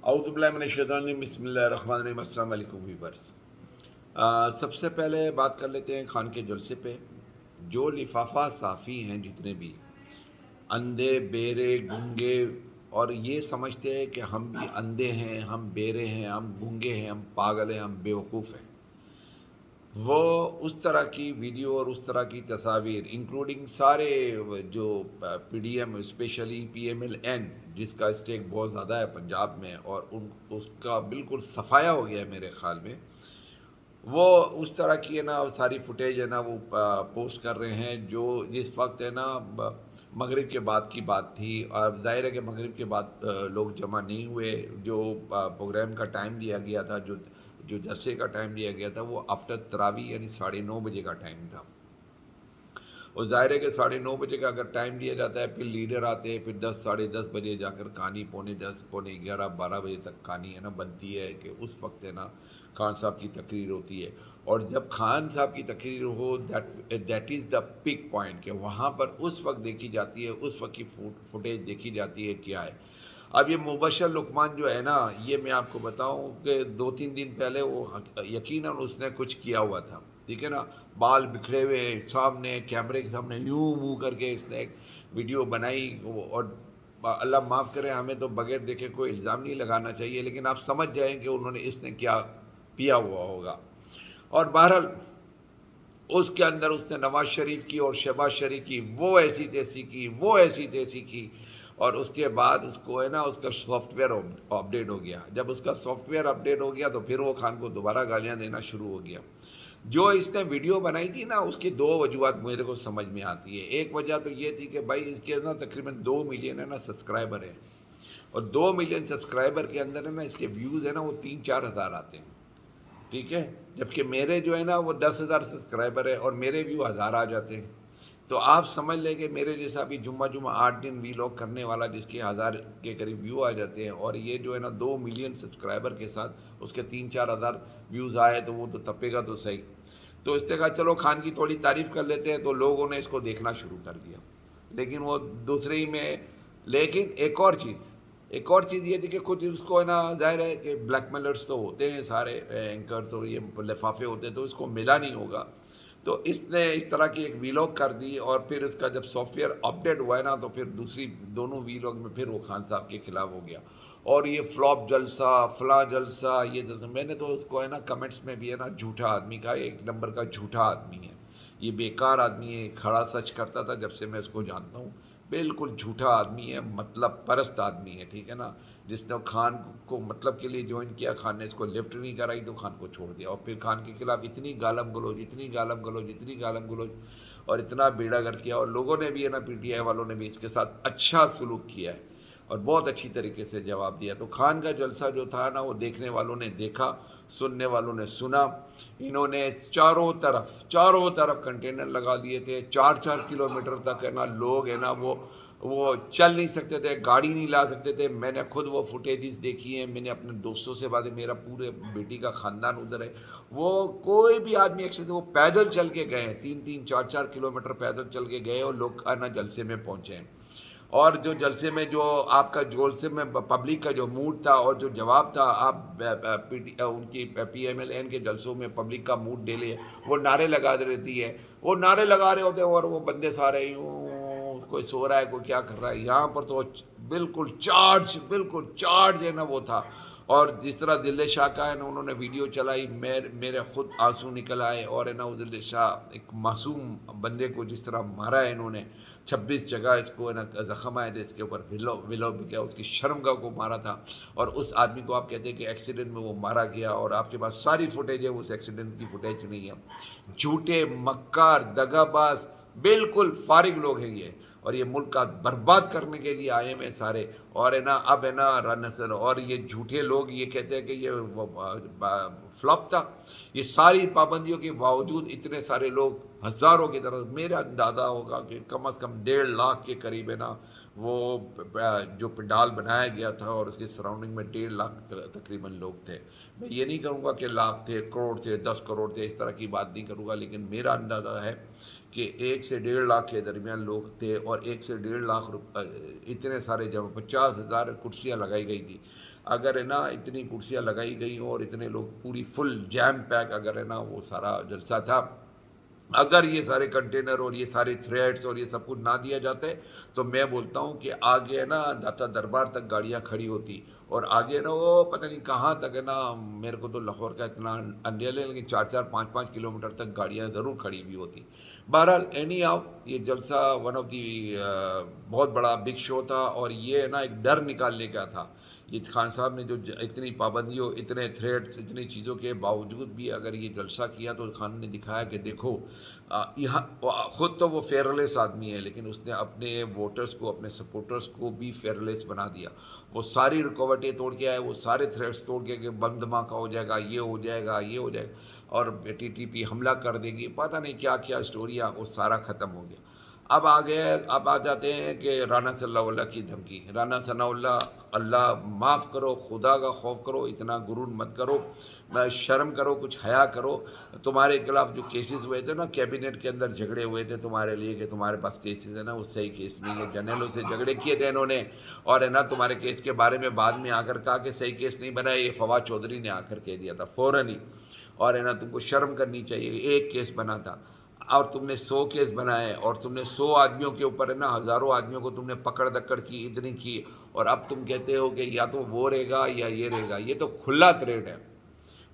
اعوذ باللہ من الشیطان الرجیم، بسم اللہ الرحمن الرحیم۔ السلام علیکم ویورز۔ سب سے پہلے بات کر لیتے ہیں خان کے جلسے پہ۔ جو لفافہ صافی ہیں جتنے بھی اندھے بیرے گونگے اور یہ سمجھتے ہیں کہ ہم بھی اندھے ہیں، ہم بیرے ہیں، ہم گونگے ہیں، ہم پاگل ہیں، ہم بیوقوف ہیں، وہ اس طرح کی ویڈیو اور اس طرح کی تصاویر انکلوڈنگ سارے جو P D M specially P M L N جس کا اسٹیک بہت زیادہ ہے پنجاب میں، اور اس کا بالکل صفایا ہو گیا ہے میرے خیال میں، وہ اس طرح کی ہے نا ساری فوٹیج ہے نا وہ پوسٹ کر رہے ہیں جو جس وقت ہے نا مغرب کے بعد کی بات تھی، اور ظاہر ہے کہ مغرب کے بعد لوگ جمع نہیں ہوئے۔ جو پروگرام کا ٹائم دیا گیا تھا، جو جلسے کا ٹائم دیا گیا تھا، وہ آفٹر تراوی یعنی 9:30 کا ٹائم تھا۔ اور ظاہر ہے کہ 9:30 کا اگر ٹائم دیا جاتا ہے، پھر لیڈر آتے ہیں، پھر 10 ساڑھے 10 بجے جا کر کہانی 10:45 11 12 بجے تک کہانی ہے نا بنتی ہے کہ اس وقت ہے نا خان صاحب کی تقریر ہوتی ہے۔ اور جب خان صاحب کی تقریر ہو that is the pick point, کہ وہاں پر اس وقت دیکھی جاتی ہے، اس وقت کی فوٹیج دیکھی جاتی ہے کیا ہے۔ اب یہ مبشر لقمان جو ہے نا، یہ میں آپ کو بتاؤں کہ 2-3 دن پہلے وہ یقیناً اس نے کچھ کیا ہوا تھا، ٹھیک ہے نا، بال بکھرے ہوئے سامنے کیمرے کے سامنے یوں منہ کر کے اس نے ایک ویڈیو بنائی، اور اللہ معاف کرے، ہمیں تو بغیر دیکھے کوئی الزام نہیں لگانا چاہیے، لیکن آپ سمجھ جائیں کہ انہوں نے اس نے کیا پیا ہوا ہوگا۔ اور بہرحال اس کے اندر اس نے نواز شریف کی اور شہباز شریف کی وہ ایسی تیسی کی، وہ ایسی تیسی کی، اور اس کے بعد اس کو ہے نا اس کا سافٹ ویئر اپڈیٹ ہو گیا۔ جب اس کا سافٹ ویئر اپڈیٹ ہو گیا تو پھر وہ خان کو دوبارہ گالیاں دینا شروع ہو گیا۔ جو اس نے ویڈیو بنائی تھی نا، اس کی 2 وجوہات میرے کو سمجھ میں آتی ہے۔ ایک وجہ تو یہ تھی کہ بھائی اس کے نا تقریباً 2 ملین ہے نا سبسکرائبر ہیں، اور 2 ملین سبسکرائبر کے اندر ہے نا اس کے ویوز ہے نا وہ 3-4 ہزار آتے ہیں، ٹھیک ہے، جبکہ میرے جو ہے نا وہ 10,000 سبسکرائبر ہے اور میرے ویو 1000 آ جاتے ہیں۔ تو آپ سمجھ لیں کہ میرے جیسا بھی جمعہ 8 دن وی لاگ کرنے والا جس کے 1000 کے قریب ویو آ جاتے ہیں، اور یہ جو ہے نا 2 ملین سبسکرائبر کے ساتھ اس کے 3-4 ہزار ویوز آئے تو وہ تو تپے گا تو صحیح۔ تو اس نے کہا چلو خان کی تھوڑی تعریف کر لیتے ہیں، تو لوگوں نے اس کو دیکھنا شروع کر دیا، لیکن وہ دوسرے ہی میں۔ لیکن ایک اور چیز یہ تھی کہ خود اس کو ہے نا ظاہر ہے کہ بلیک میلرز تو ہوتے ہیں سارے اینکرز اور یہ لفافے ہوتے ہیں، تو اس کو ملا نہیں ہوگا، تو اس نے اس طرح کی ایک ویلاگ کر دی، اور پھر اس کا جب سافٹ ویئر اپڈیٹ ہوا ہے نا تو پھر دوسری دونوں ویلاگ میں پھر وہ خان صاحب کے خلاف ہو گیا، اور یہ فلاپ جلسہ فلاں جلسہ یہ میں نے تو اس کو ہے نا کمنٹس میں بھی ہے نا جھوٹا آدمی کا، ایک نمبر کا جھوٹا آدمی ہے یہ، بیکار آدمی ہے، کھڑا سچ کرتا تھا جب سے میں اس کو جانتا ہوں، بالکل جھوٹا آدمی ہے، مطلب پرست آدمی ہے، ٹھیک ہے نا، جس نے خان کو مطلب کے لیے جوائن کیا، خان نے اس کو لفٹ نہیں کرائی تو خان کو چھوڑ دیا، اور پھر خان کے خلاف اتنی گالم گلوج اور اتنا بیڑا گر کیا، اور لوگوں نے بھی ہے نا پی ٹی آئی والوں نے بھی اس کے ساتھ اچھا سلوک کیا ہے اور بہت اچھی طریقے سے جواب دیا۔ تو خان کا جلسہ جو تھا نا وہ دیکھنے والوں نے دیکھا، سننے والوں نے سنا، انہوں نے چاروں طرف کنٹینر لگا دیے تھے، 4-4 کلومیٹر تک ہے نا لوگ ہے نا وہ چل نہیں سکتے تھے، گاڑی نہیں لا سکتے تھے۔ میں نے خود وہ فوٹیجز دیکھی ہیں، میں نے اپنے دوستوں سے باتیں، میرا پورے بیٹی کا خاندان ادھر ہے، وہ کوئی بھی آدمی ایکسیڈنٹ، وہ پیدل چل کے گئے ہیں، 3-3 4-4 کلومیٹر پیدل چل کے گئے، اور لوگ نا جلسے میں پہنچے ہیں۔ اور جو جلسے میں جو آپ کا جلسے میں پبلک کا جو موڈ تھا اور جو جواب تھا، آپ ان کی پی ایم ایل این کے جلسوں میں پبلک کا موڈ ڈیلے وہ نعرے لگا رہتی ہے، وہ نعرے لگا رہے ہوتے ہیں، اور وہ بندے سارے یوں، کوئی سو رہا ہے کوئی کیا کر رہا ہے، یہاں پر تو بالکل چارج ہے نا وہ تھا۔ اور جس طرح دل شاہ کا ہے نا انہوں نے ویڈیو چلائی، میرے خود آنسو نکل آئے، اور ہے نا دل شاہ ایک معصوم بندے کو جس طرح مارا ہے انہوں نے، 26 جگہ اس کو ہے نا زخم آئے تھے، اس کے اوپر ولو بھی کیا، اس کی شرمگاہ کو مارا تھا، اور اس آدمی کو آپ کہتے ہیں کہ ایکسیڈنٹ میں وہ مارا گیا، اور آپ کے پاس ساری فوٹیج ہے، اس ایکسیڈنٹ کی فوٹیج نہیں ہے۔ جھوٹے مکار دغا باز بالکل فارغ لوگ ہیں یہ، اور یہ ملک کا برباد کرنے کے لیے آئے ہیں سارے، اور ہے نا اب ہے نا نسل، اور یہ جھوٹے لوگ یہ کہتے ہیں کہ یہ فلاپ تھا، یہ ساری پابندیوں کے باوجود اتنے سارے لوگ ہزاروں کی طرف، میرا اندازہ ہوگا کہ کم از کم 1.5 لاکھ کے قریب ہے نا وہ جو پنڈال بنایا گیا تھا اور اس کے سراؤنڈنگ میں 1.5 لاکھ تقریباً لوگ تھے۔ میں یہ نہیں کہوں گا کہ لاکھ تھے، کروڑ تھے، 10 کروڑ تھے، اس طرح کی بات نہیں کروں گا، لیکن میرا اندازہ ہے کہ 1 سے 1.5 لاکھ کے درمیان لوگ تھے، اور 1 سے 1.5 لاکھ اتنے سارے جب 50,000 کرسیاں لگائی گئی تھی۔ اگر ہے نا اتنی کرسیاں لگائی گئی ہوں اور اتنے لوگ پوری فل جیم پیک اگر ہے نا وہ سارا جلسہ تھا، اگر یہ سارے کنٹینر اور یہ سارے تھریڈس اور یہ سب کچھ نہ دیا جاتا ہے تو میں بولتا ہوں کہ آگے ہے نا داتا دربار تک گاڑیاں کھڑی ہوتی، اور آگے نا وہ پتہ نہیں کہاں تک ہے نا، میرے کو تو لاہور کا اتنا انڈیا ہے لیکن 4-4 5-5 کلومیٹر تک گاڑیاں ضرور کھڑی ہوئی ہوتی۔ بہرحال اینی آؤ، یہ جلسہ ون آف دی بہت بڑا بگ شو تھا، اور یہ نا ایک ڈر نکالنے کا تھا۔ یہ خان صاحب نے جو اتنی پابندیوں، اتنے تھریٹس، اتنی چیزوں کے باوجود بھی اگر یہ جلسہ کیا تو خان نے دکھایا کہ دیکھو یہاں خود تو وہ فیئرلیس آدمی ہے لیکن اس نے اپنے ووٹرز کو، اپنے سپورٹرز کو بھی فیئرلیس بنا دیا۔ وہ ساری رکاوٹیں توڑ کے آئے، وہ سارے تھریٹس توڑ کے کہ بم دھماکہ ہو جائے گا، یہ ہو جائے گا، یہ ہو جائے گا، اور ٹی ٹی پی حملہ کر دے گی، پتہ نہیں کیا کیا اسٹوریاں، وہ سارا ختم ہو گیا۔ اب آ جاتے ہیں کہ رانا ثناء اللہ کی دھمکی۔ رانا ثناء اللہ، اللہ معاف کرو، خدا کا خوف کرو، اتنا غرور مت کرو، شرم کرو، کچھ حیا کرو۔ تمہارے خلاف جو کیسز ہوئے تھے نا، کیبنٹ کے اندر جھگڑے ہوئے تھے تمہارے لیے کہ تمہارے پاس کیسز ہے نا، وہ صحیح کیس نہیں ہے، جرنیلوں سے جھگڑے کیے تھے انہوں نے، اور ہے نا تمہارے کیس کے بارے میں بعد میں آ کر کہا کہ صحیح کیس نہیں بنا ہے، یہ فواد چودھری نے آ کر کہہ دیا تھا فوراً ہی، اور ہے نا تم کو شرم کرنی چاہیے، ایک کیس بنا تھا اور تم نے 100 کیس بنائے، اور تم نے 100 آدمیوں کے اوپر ہے نا ہزاروں آدمیوں کو تم نے پکڑ دکڑ کی، اتنی کی، اور اب تم کہتے ہو کہ یا تو وہ رہے گا یا یہ رہے گا۔ یہ تو کھلا تریڈ ہے۔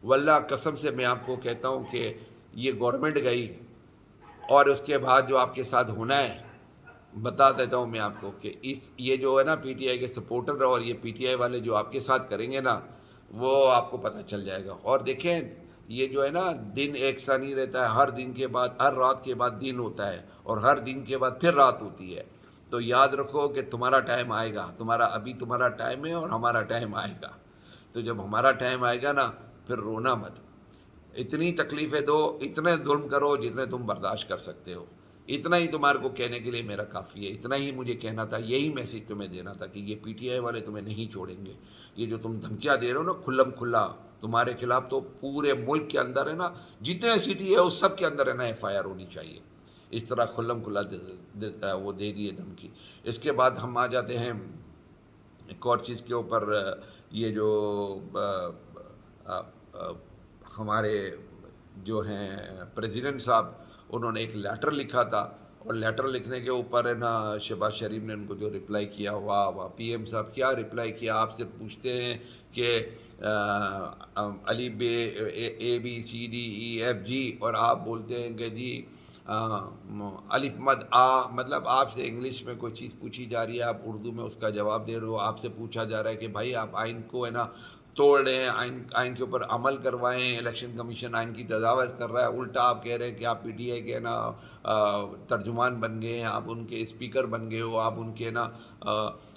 واللہ قسم سے میں آپ کو کہتا ہوں کہ یہ گورنمنٹ گئی، اور اس کے بعد جو آپ کے ساتھ ہونا ہے بتا دیتا ہوں میں آپ کو کہ یہ جو ہے نا پی ٹی آئی کے سپورٹر اور یہ پی ٹی آئی والے جو آپ کے ساتھ کریں گے نا، وہ آپ کو پتہ چل جائے گا۔ اور دیکھیں یہ جو ہے نا دن ایک سا نہیں رہتا ہے، ہر دن کے بعد، ہر رات کے بعد دن ہوتا ہے، اور ہر دن کے بعد پھر رات ہوتی ہے۔ تو یاد رکھو کہ تمہارا ٹائم آئے گا، ابھی تمہارا ٹائم ہے اور ہمارا ٹائم آئے گا۔ تو جب ہمارا ٹائم آئے گا نا پھر رونا مت، اتنی تکلیفیں دو، اتنے ظلم کرو جتنے تم برداشت کر سکتے ہو۔ اتنا ہی تمہارے کو کہنے کے لیے میرا کافی ہے، اتنا ہی مجھے کہنا تھا، یہی میسیج تمہیں دینا تھا کہ یہ پی ٹی آئی والے تمہیں نہیں چھوڑیں گے۔ یہ جو تم دھمکیاں دے رہے ہو نا کھلم کھلا تمہارے خلاف، تو پورے ملک کے اندر ہے نا جتنے سٹی ہے اس سب کے اندر ہے نا ایف آئی آر ہونی چاہیے۔ اس طرح کھلم کھلا وہ دے دیے دھمکی۔ اس کے بعد ہم آ جاتے ہیں ایک اور چیز کے اوپر، یہ جو ہمارے جو ہیں پریزیڈنٹ صاحب، انہوں نے ایک لیٹر لکھا تھا، اور لیٹر لکھنے کے اوپر ہے نا شہباز شریف نے ان کو جو رپلائی کیا، واہ واہ، پی ایم صاحب کیا رپلائی کیا۔ آپ سے پوچھتے ہیں کہ علی بے A B C D E F G, اور آپ بولتے ہیں کہ جی الف مد آ، مطلب آپ سے انگلش میں کوئی چیز پوچھی جا رہی ہے، آپ اردو میں اس کا جواب دے رہے ہو۔ آپ سے پوچھا جا رہا ہے کہ بھائی آپ آئین کو ہے نا توڑ رہے ہیں، آئین کے اوپر عمل کروائیں، الیکشن کمیشن آئین کی تجاوز کر رہا ہے، الٹا آپ کہہ رہے ہیں کہ آپ پی ٹی آئی کے نا ترجمان بن گئے ہیں، آپ ان کے اسپیکر بن گئے ہو، آپ ان کے نا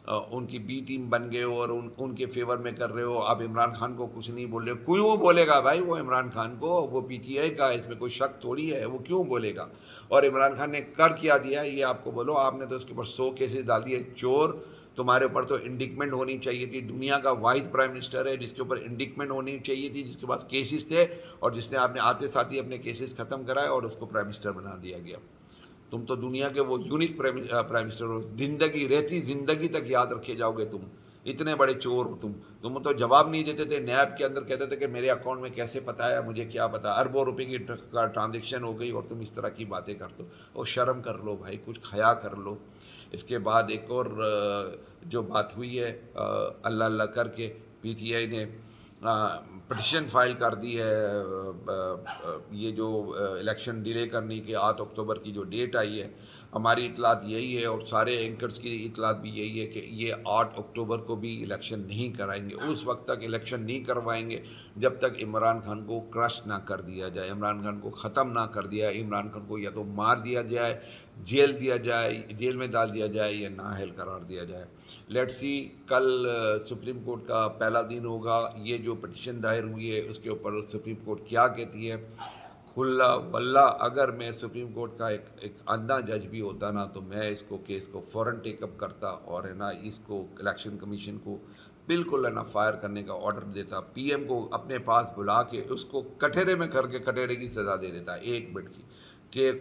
ان کی بی ٹیم بن گئے ہو، اور ان کے فیور میں کر رہے ہو۔ آپ عمران خان کو کچھ نہیں بول رہے، کیوں بولے گا بھائی وہ عمران خان کو؟ وہ پی ٹی آئی کا، اس میں کوئی شک تھوڑی ہے، وہ کیوں بولے گا؟ اور عمران خان نے کر کیا دیا یہ آپ کو بولو، آپ نے تو اس کے اوپر 100 کیسز ڈال دیے، چور۔ تمہارے اوپر تو انڈکمنٹ ہونی چاہیے تھی، دنیا کا واحد پرائم منسٹر ہے جس کے اوپر انڈکمنٹ ہونی چاہیے تھی، جس کے پاس کیسز تھے، اور جس نے آپ نے آتے ساتھ ہی اپنے کیسز ختم کرائے اور اس کو پرائم منسٹر بنا دیا گیا۔ تم تو دنیا کے وہ یونیک پرائم منسٹر ہو، زندگی رہتی زندگی تک یاد رکھے جاؤ گے تم، اتنے بڑے چور ہو تم تو جواب نہیں دیتے تھے نیب کے اندر، کہتے تھے کہ میرے اکاؤنٹ میں کیسے پتہ ہے، مجھے کیا پتا، اربوں روپے کی ٹرانزیکشن ہو گئی اور تم اس طرح کی باتیں کرتے ہو۔ اور شرم کر لو بھائی، کچھ حیا کر لو۔ اس کے بعد ایک اور جو بات ہوئی ہے، اللہ اللہ کر کے پی ٹی آئی نے پٹیشن فائل کر دی ہے، یہ جو الیکشن ڈیلے کرنے کے 8 اکتوبر کی جو ڈیٹ آئی ہے، ہماری اطلاعات یہی ہے اور سارے اینکرز کی اطلاعات بھی یہی ہے کہ یہ 8 اکتوبر کو بھی الیکشن نہیں کرائیں گے، اس وقت تک الیکشن نہیں کروائیں گے جب تک عمران خان کو کرش نہ کر دیا جائے، عمران خان کو ختم نہ کر دیا، عمران خان کو یا تو مار دیا جائے، جیل میں ڈال دیا جائے، یا نااہل قرار دیا جائے۔ لیٹ سی، کل سپریم کورٹ کا پہلا دن ہوگا، یہ جو پٹیشن دائر ہوئی ہے اس کے اوپر سپریم کورٹ کیا کہتی ہے۔ کھلا واللہ اگر میں سپریم کورٹ کا ایک اندھا جج بھی ہوتا نا تو میں اس کیس کو فوراً ٹیک اپ کرتا، اور ہے نا اس کو الیکشن کمیشن کو بالکل ہے نا فائر کرنے کا آرڈر دیتا، پی ایم کو اپنے پاس بلا کے اس کو کٹہرے میں کر کے کٹہرے کی سزا دے دیتا، 1 منٹ کی، کہ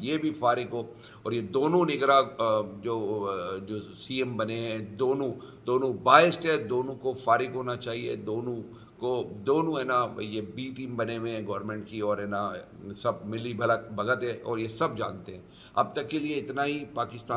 یہ بھی فارغ ہو، اور یہ دونوں نگراں جو سی ایم بنے ہیں، دونوں بائسڈ ہے، دونوں کو فارغ ہونا چاہیے، دونوں ہے نا یہ بی ٹیم بنے ہوئے ہیں گورنمنٹ کی، اور ہے نا سب ملی بھگت ہے، اور یہ سب جانتے ہیں۔ اب تک کے لیے اتنا ہی۔ پاکستان